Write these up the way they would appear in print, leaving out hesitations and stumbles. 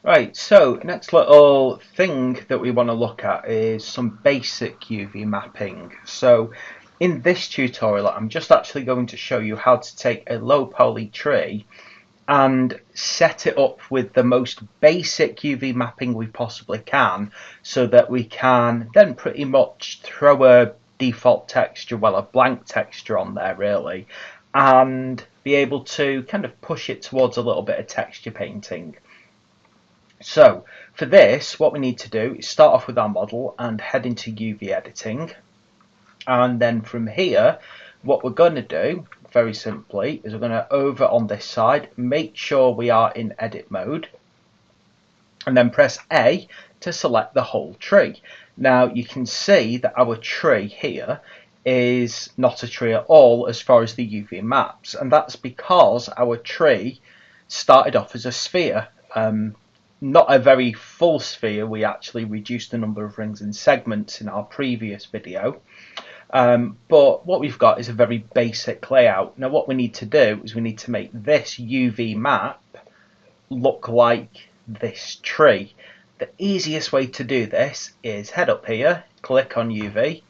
Right, so next little thing that we want to look at is some basic UV mapping. So in this tutorial, I'm just actually going to show you how to take a low poly tree and set it up with the most basic UV mapping we possibly can, so that we can then pretty much throw a default texture, well, a blank texture on there really, and be able to kind of push it towards a little bit of texture painting. So for this, what we need to do is start off with our model and head into UV editing. And then from here, what we're going to do, very simply, is we're going to over on this side, make sure we are in edit mode, and then press A to select the whole tree. Now you can see that our tree here is not a tree at all as far as the UV maps, and that's because our tree started off as a sphere. Not a very full sphere. We actually reduced the number of rings and segments in our previous video. But what we've got is a very basic layout. Now what we need to do is we need to make this UV map look like this tree. The easiest way to do this is head up here, click on UV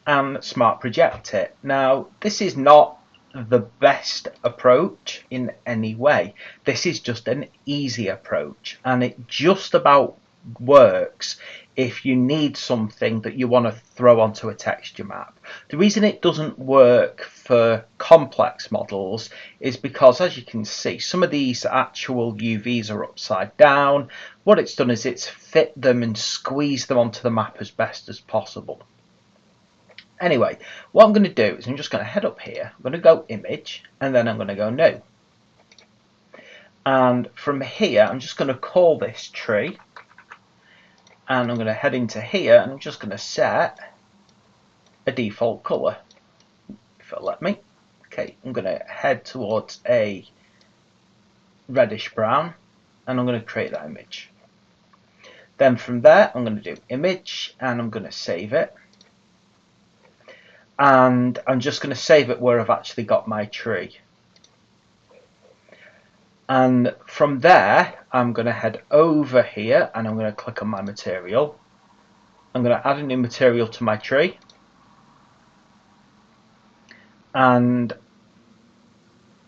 and smart project it. Now this is not the best approach in any way. This is just an easy approach, and it just about works if you need something that you want to throw onto a texture map. The reason it doesn't work for complex models is because, as you can see, some of these actual UVs are upside down. What it's done is it's fit them and squeezed them onto the map as best as possible. Anyway, what I'm going to do is I'm just going to head up here, I'm going to go image, and then I'm going to go new. And from here, I'm just going to call this tree, and I'm going to head into here, and I'm just going to set a default color, if it'll let me. Okay, I'm going to head towards a reddish brown, and I'm going to create that image. Then from there, I'm going to do image, and I'm going to save it. And I'm just going to save it where I've actually got my tree. And from there, I'm going to head over here and I'm going to click on my material. I'm going to add a new material to my tree. And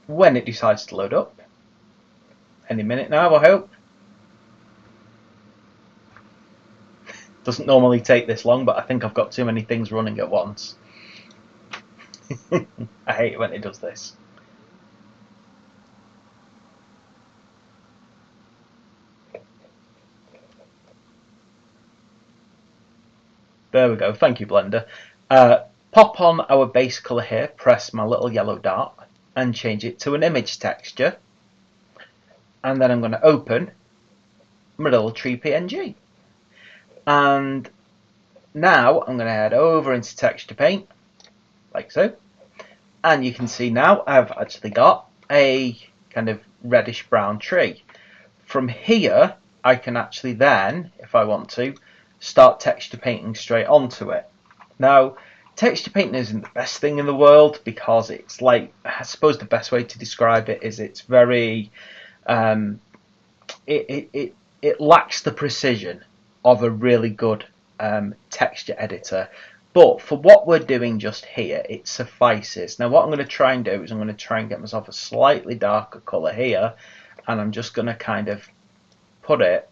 when it decides to load up, any minute now, I hope. Doesn't normally take this long, but I think I've got too many things running at once. I hate it when it does this. There we go. Thank you, Blender. Pop on our base color here, press my little yellow dot and change it to an image texture. And then I'm going to open my little tree PNG. And now I'm going to head over into texture paint, like so. And you can see now I've actually got a kind of reddish brown tree. From here, I can actually then, if I want to, start texture painting straight onto it. Now, texture painting isn't the best thing in the world because it's like, I suppose the best way to describe it is it's very, it lacks the precision of a really good texture editor. But for what we're doing just here, it suffices. Now what I'm going to try and do is I'm going to try and get myself a slightly darker colour here, and I'm just going to kind of put it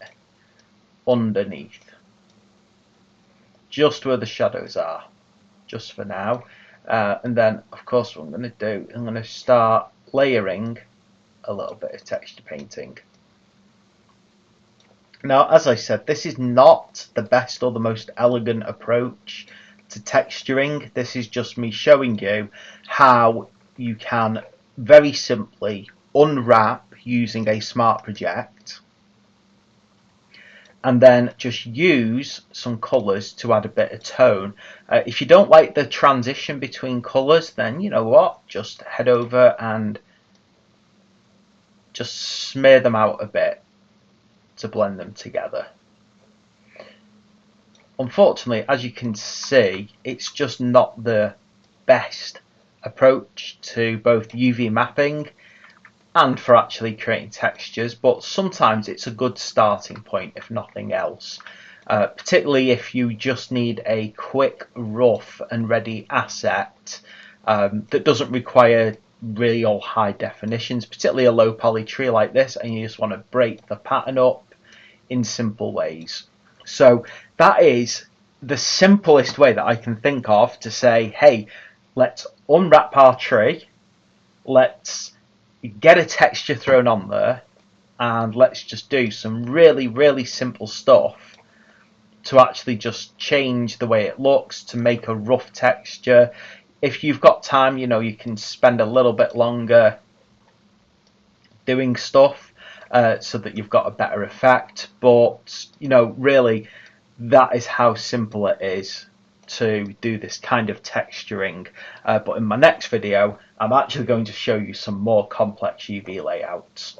underneath, just where the shadows are, just for now. And then of course what I'm going to do, I'm going to start layering a little bit of texture painting. Now, as I said, this is not the best or the most elegant approach to texturing. This is just me showing you how you can very simply unwrap using a smart project and then just use some colours to add a bit of tone. If you don't like the transition between colours, then you know what, just head over and just smear them out a bit to blend them together. Unfortunately, as you can see, it's just not the best approach to both UV mapping and for actually creating textures, but sometimes it's a good starting point if nothing else. Particularly if you just need a quick, rough and ready asset that doesn't require really all high definitions, particularly a low poly tree like this, and you just want to break the pattern up in simple ways. So that is the simplest way that I can think of to say, hey, let's unwrap our tree, let's get a texture thrown on there, and let's just do some really, really simple stuff to actually just change the way it looks, to make a rough texture. If you've got time, you can spend a little bit longer doing stuff so that you've got a better effect. But, really, that is how simple it is to do this kind of texturing. But in my next video, I'm actually going to show you some more complex UV layouts.